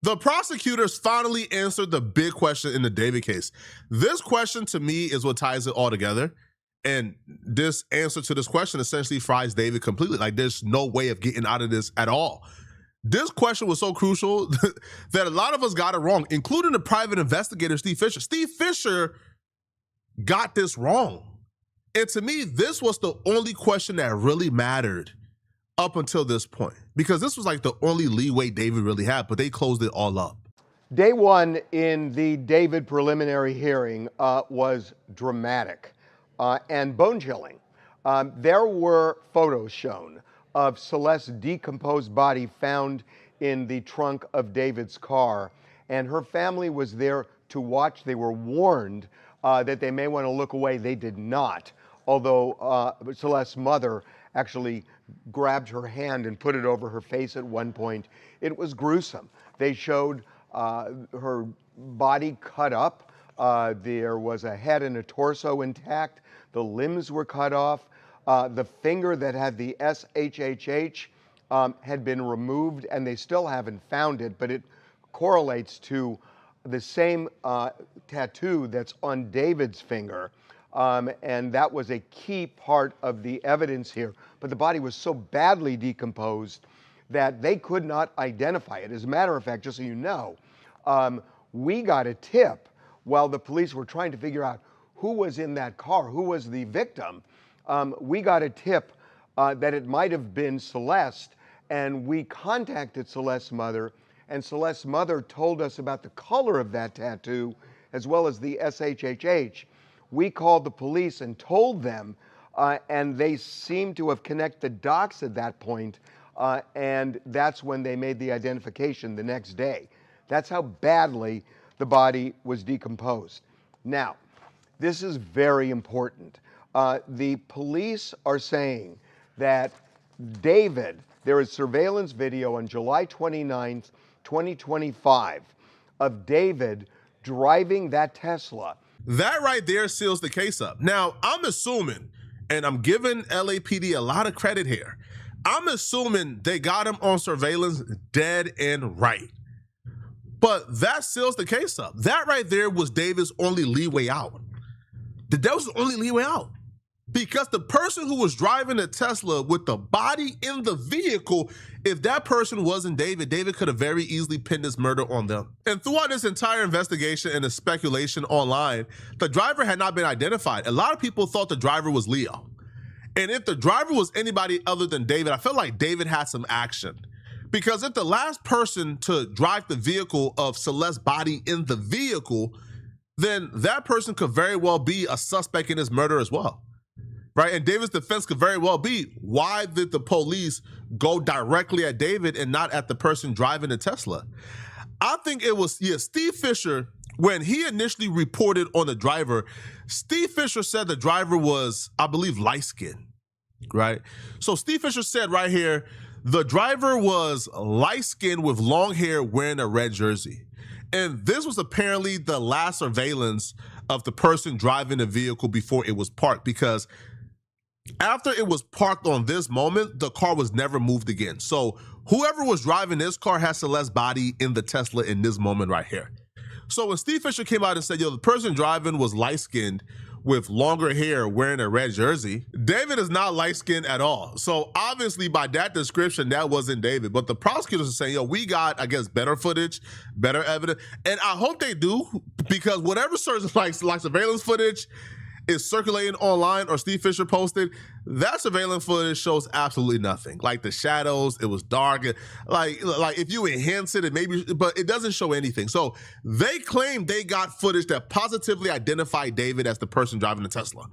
The prosecutors finally answered the big question in the David case. This question to me is what ties it all together. And this answer to this question essentially fries David completely. Like, there's no way of getting out of this at all. This question was so crucial that a lot of us got it wrong, including the private investigator, Steve Fisher. Steve Fisher got this wrong. And to me, this was the only question that really mattered up until this point, because this was like the only leeway David really had, but they closed it all up. Day one in the David preliminary hearing was dramatic and bone-chilling. There were photos shown of Celeste's decomposed body found in the trunk of David's car, and her family was there to watch. They were warned that they may want to look away. They did not, although Celeste's mother actually grabbed her hand and put it over her face at one point. It was gruesome. They showed her body cut up. There was a head and a torso intact. The limbs were cut off. The finger that had the SHHH had been removed, and they still haven't found it, but it correlates to the same tattoo that's on David's finger. And that was a key part of the evidence here. But the body was so badly decomposed that they could not identify it. As a matter of fact, just so you know, we got a tip while the police were trying to figure out who was in that car, who was the victim. We got a tip that it might have been Celeste, and we contacted Celeste's mother, and Celeste's mother told us about the color of that tattoo as well as the SHHH. We called the police and told them, and they seemed to have connected dots at that point, and that's when they made the identification the next day. That's how badly the body was decomposed. Now, this is very important. The police are saying that David, there is surveillance video on July 29th, 2025, of David driving that Tesla. That right there seals the case up. Now, I'm assuming, and I'm giving LAPD a lot of credit here, I'm assuming they got him on surveillance dead and right. But that seals the case up. That right there was David's only leeway out. That was the only leeway out. Because the person who was driving the Tesla with the body in the vehicle, if that person wasn't David, David could have very easily pinned this murder on them. And throughout this entire investigation and the speculation online, the driver had not been identified. A lot of people thought the driver was Leo. And if the driver was anybody other than David, I felt like David had some action. Because if the last person to drive the vehicle of Celeste's body in the vehicle, then that person could very well be a suspect in this murder as well. Right? And David's defense could very well be, why did the police go directly at David and not at the person driving the Tesla? I think it was, Steve Fisher, when he initially reported on the driver, Steve Fisher said the driver was, I believe, light-skinned, right? So Steve Fisher said right here, the driver was light-skinned with long hair wearing a red jersey. And this was apparently the last surveillance of the person driving the vehicle before it was parked, because after it was parked on this moment, the car was never moved again. So whoever was driving this car has Celeste's body in the Tesla in this moment right here. So when Steve Fisher came out and said, the person driving was light-skinned with longer hair wearing a red jersey, David is not light-skinned at all. So obviously by that description, that wasn't David. But the prosecutors are saying, we got, I guess, better footage, better evidence. And I hope they do, because whatever like surveillance footage is circulating online or Steve Fisher posted, that surveillance footage shows absolutely nothing. Like the shadows, it was dark. Like if you enhance it, maybe, but it doesn't show anything. So they claim they got footage that positively identified David as the person driving the Tesla.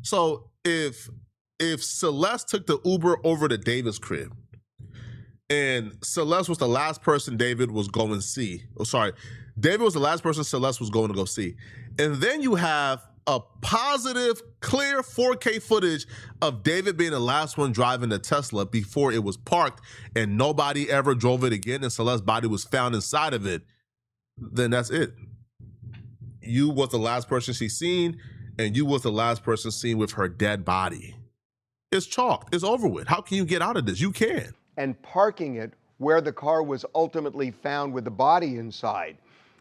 So if Celeste took the Uber over to David's crib, and Celeste was the last person David was going to see, David was the last person Celeste was going to go see, and then you have a positive, clear 4K footage of David being the last one driving the Tesla before it was parked and nobody ever drove it again and Celeste's body was found inside of it, then that's it. You was the last person she seen, and you was the last person seen with her dead body. It's chalked. It's over with. How can you get out of this? You can. And parking it where the car was ultimately found with the body inside.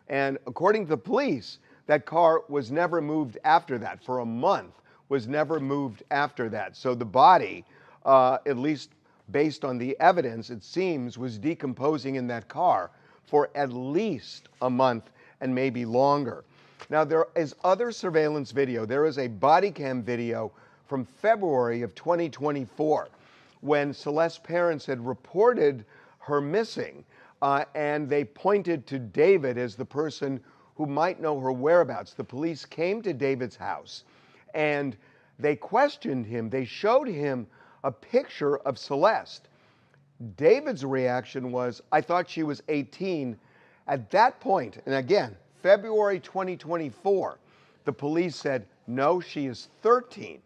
And according to the police, that car was never moved after that. For a month, was never moved after that. So the body, at least based on the evidence, it seems, was decomposing in that car for at least a month and maybe longer. Now, there is other surveillance video. There is a body cam video from February of 2024 when Celeste's parents had reported her missing, and they pointed to David as the person who might know her whereabouts. The police came to David's house and they questioned him. They showed him a picture of Celeste. David's reaction was, I thought she was 18. At that point, and again, February 2024, the police said, no, she is 13.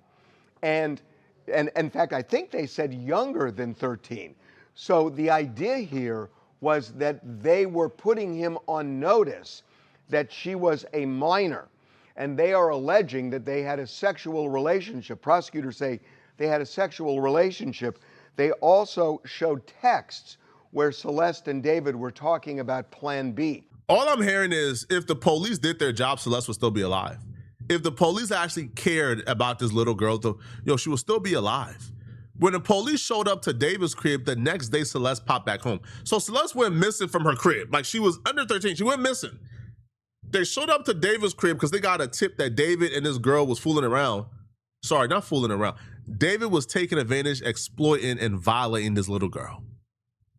And in fact, I think they said younger than 13. So the idea here was that they were putting him on notice that she was a minor. And they are alleging that they had a sexual relationship. Prosecutors say they had a sexual relationship. They also showed texts where Celeste and David were talking about Plan B. All I'm hearing is if the police did their job, Celeste would still be alive. If the police actually cared about this little girl, she would still be alive. When the police showed up to David's crib, the next day Celeste popped back home. So Celeste went missing from her crib. Like, she was under 13, she went missing. They showed up to David's crib because they got a tip that David and this girl was fooling around. Sorry, not fooling around. David was taking advantage, exploiting, and violating this little girl,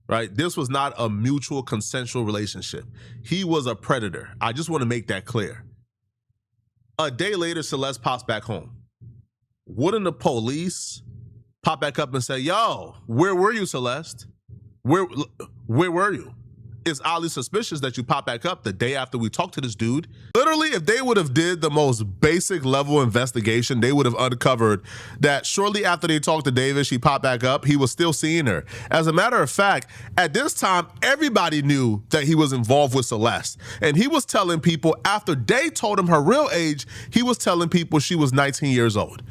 right? This was not a mutual consensual relationship. He was a predator. I just want to make that clear. A day later, Celeste pops back home. Wouldn't the police pop back up and say, yo, where were you, Celeste? Where were you? It's oddly suspicious that you pop back up the day after we talked to this dude. Literally, if they would have did the most basic level investigation, they would have uncovered that shortly after they talked to David, she popped back up. He was still seeing her. As a matter of fact, at this time, everybody knew that he was involved with Celeste. And he was telling people, after they told him her real age, he was telling people she was 19 years old.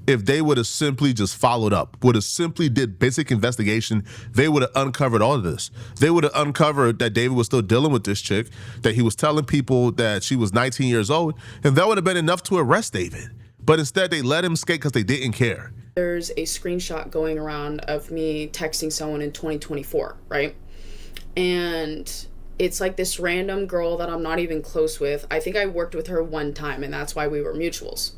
If they would have simply just followed up, would have simply did basic investigation, they would have uncovered all of this. They would have uncovered that David was still dealing with this chick, that he was telling people that she was 19 years old, and that would have been enough to arrest David. But instead, they let him escape because they didn't care. There's a screenshot going around of me texting someone in 2024, right? And it's like this random girl that I'm not even close with. I think I worked with her one time, and that's why we were mutuals.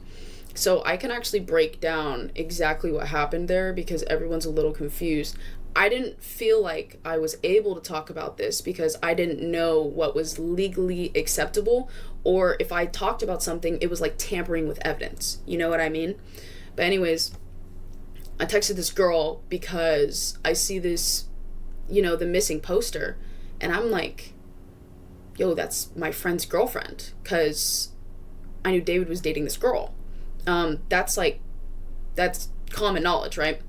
So I can actually break down exactly what happened there because everyone's a little confused. I didn't feel like I was able to talk about this because I didn't know what was legally acceptable, or if I talked about something, it was like tampering with evidence. You know what I mean? But anyways, I texted this girl because I see this, the missing poster, and I'm like, yo, that's my friend's girlfriend, because I knew David was dating this girl. That's common knowledge, right?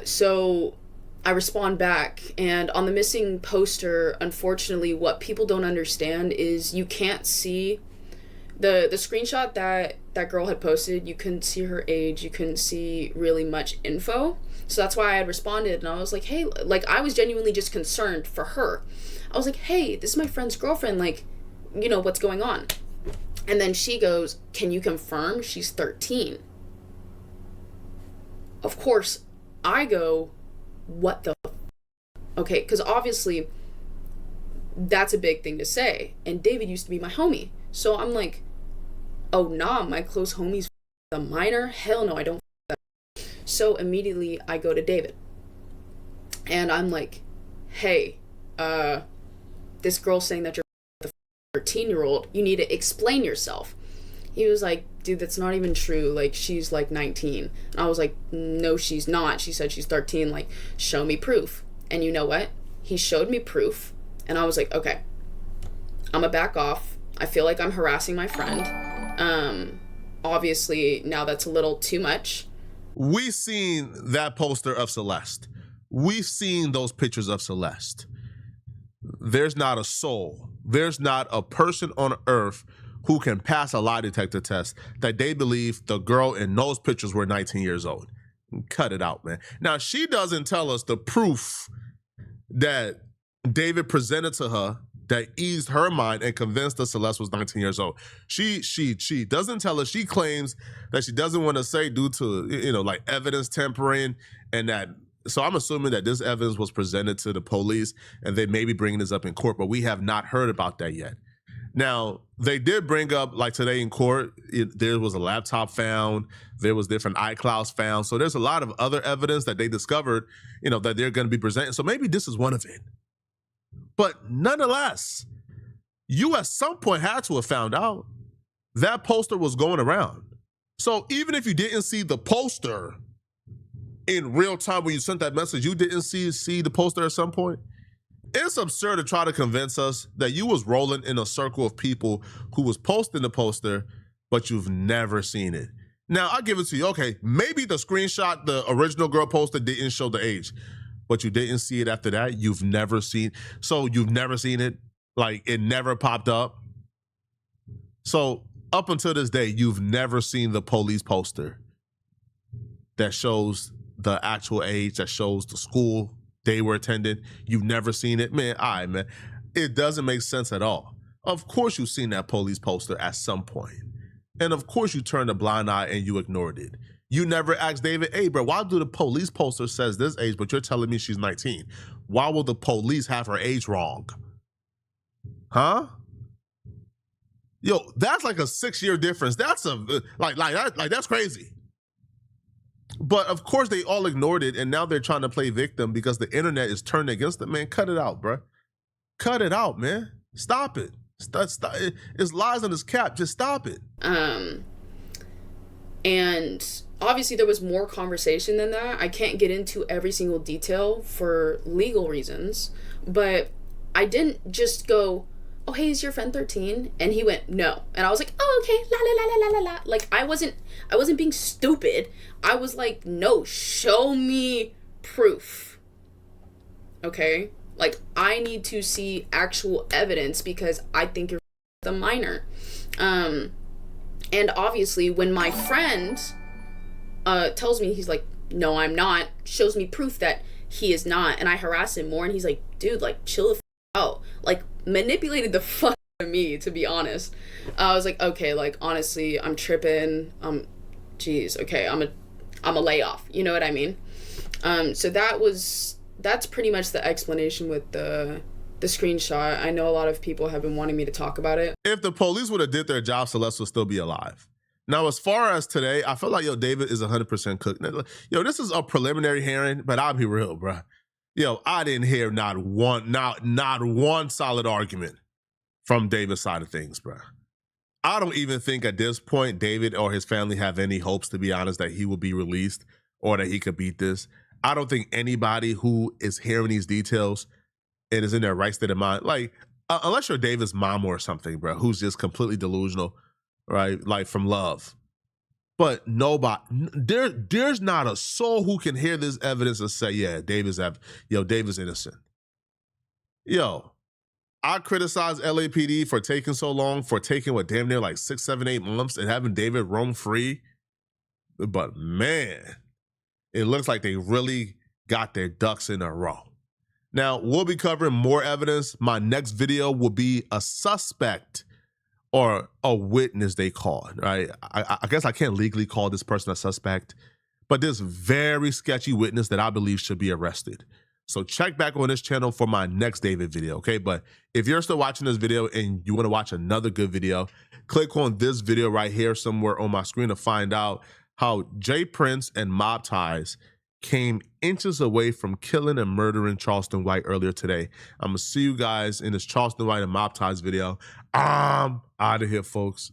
So I respond back, and on the missing poster, unfortunately, what people don't understand is you can't see the screenshot that girl had posted. You couldn't see her age. You couldn't see really much info. So that's why I had responded, and I was like, hey, like, I was genuinely just concerned for her. I was like, hey, this is my friend's girlfriend. Like, what's going on? And then she goes, can you confirm she's 13? Of course, I go, what the f-? Okay, because obviously that's a big thing to say. And David used to be my homie. So I'm like, oh, nah, my close homie's a minor? Hell no, I don't f-. So immediately I go to David. And I'm like, hey, this girl's saying that you're 13-year-old, you need to explain yourself. He was like, dude, that's not even true. Like, she's like 19. And I was like, no, she's not. She said she's 13. Like, show me proof. And you know what? He showed me proof. And I was like, okay, I'm gonna back off. I feel like I'm harassing my friend. Obviously, now that's a little too much. We've seen that poster of Celeste. We've seen those pictures of Celeste. There's not a soul. There's not a person on earth who can pass a lie detector test that they believe the girl in those pictures were 19 years old. Cut it out, man. Now, she doesn't tell us the proof that David presented to her that eased her mind and convinced her Celeste was 19 years old. She doesn't tell us. She claims that she doesn't want to say due to, like evidence tampering, and that, so I'm assuming that this evidence was presented to the police and they may be bringing this up in court, but we have not heard about that yet. Now, they did bring up, like today in court, there was a laptop found, there was different iClouds found. So there's a lot of other evidence that they discovered, that they're going to be presenting. So maybe this is one of it. But nonetheless, you at some point had to have found out that poster was going around. So even if you didn't see the poster in real time when you sent that message, you didn't see the poster at some point. It's absurd to try to convince us that you was rolling in a circle of people who was posting the poster, but you've never seen it. Now, I'll give it to you. Okay, maybe the screenshot the original girl posted didn't show the age, but you didn't see it after that. You've never seen it. Like, it never popped up. So up until this day, you've never seen the police poster that shows the actual age, that shows the school they were attending. You've never seen it. Man, all right, man. It doesn't make sense at all. Of course you've seen that police poster at some point. And of course you turned a blind eye and you ignored it. You never asked David, hey, bro, why do the police poster says this age, but you're telling me she's 19? Why will the police have her age wrong? Huh? Yo, that's like a 6-year difference. That's that's crazy. But of course they all ignored it, and now they're trying to play victim because the internet is turned against them. Man, cut it out, bro. Cut it out, man. Stop it. Stop. It's lies on this cap. Just stop it. And obviously there was more conversation than that. I can't get into every single detail for legal reasons, but I didn't just go, oh, hey, is your friend 13? And he went, no. And I was like, oh, okay, la la la la la la. Like, I wasn't being stupid. I was like, no, show me proof. Okay? Like, I need to see actual evidence because I think you're the minor. And obviously when my friend tells me, he's like, no, I'm not, shows me proof that he is not, and I harass him more, and he's like, dude, like, chill the f*** out. Like, manipulated the fuck out of me, to be honest. I was like, okay, like, honestly, I'm tripping. Geez, okay, I'm a layoff. You know what I mean? So that's pretty much the explanation with the screenshot. I know a lot of people have been wanting me to talk about it. If the police would have did their job, Celeste would still be alive. Now, as far as today, I feel like, David is 100% cooked. This is a preliminary hearing, but I'll be real, bro. I didn't hear not one solid argument from David's side of things, bro. I don't even think at this point David or his family have any hopes, to be honest, that he will be released or that he could beat this. I don't think anybody who is hearing these details and is in their right state of mind, like, unless you're David's mom or something, bro, who's just completely delusional, right? Like, from love. But nobody, there's not a soul who can hear this evidence and say, yeah, David's innocent. I criticize LAPD for taking so long, for taking damn near like 6, 7, 8 months and having David roam free. But man, it looks like they really got their ducks in a row. Now, we'll be covering more evidence. My next video will be a suspect or a witness, they call it, right? I guess I can't legally call this person a suspect, but this very sketchy witness that I believe should be arrested. So check back on this channel for my next David video, okay? But if you're still watching this video and you want to watch another good video, click on this video right here somewhere on my screen to find out how Jay Prince and Mob Ties came inches away from killing and murdering Charleston White earlier today. I'm gonna see you guys in this Charleston White and Mob Ties video. I'm out of here, folks.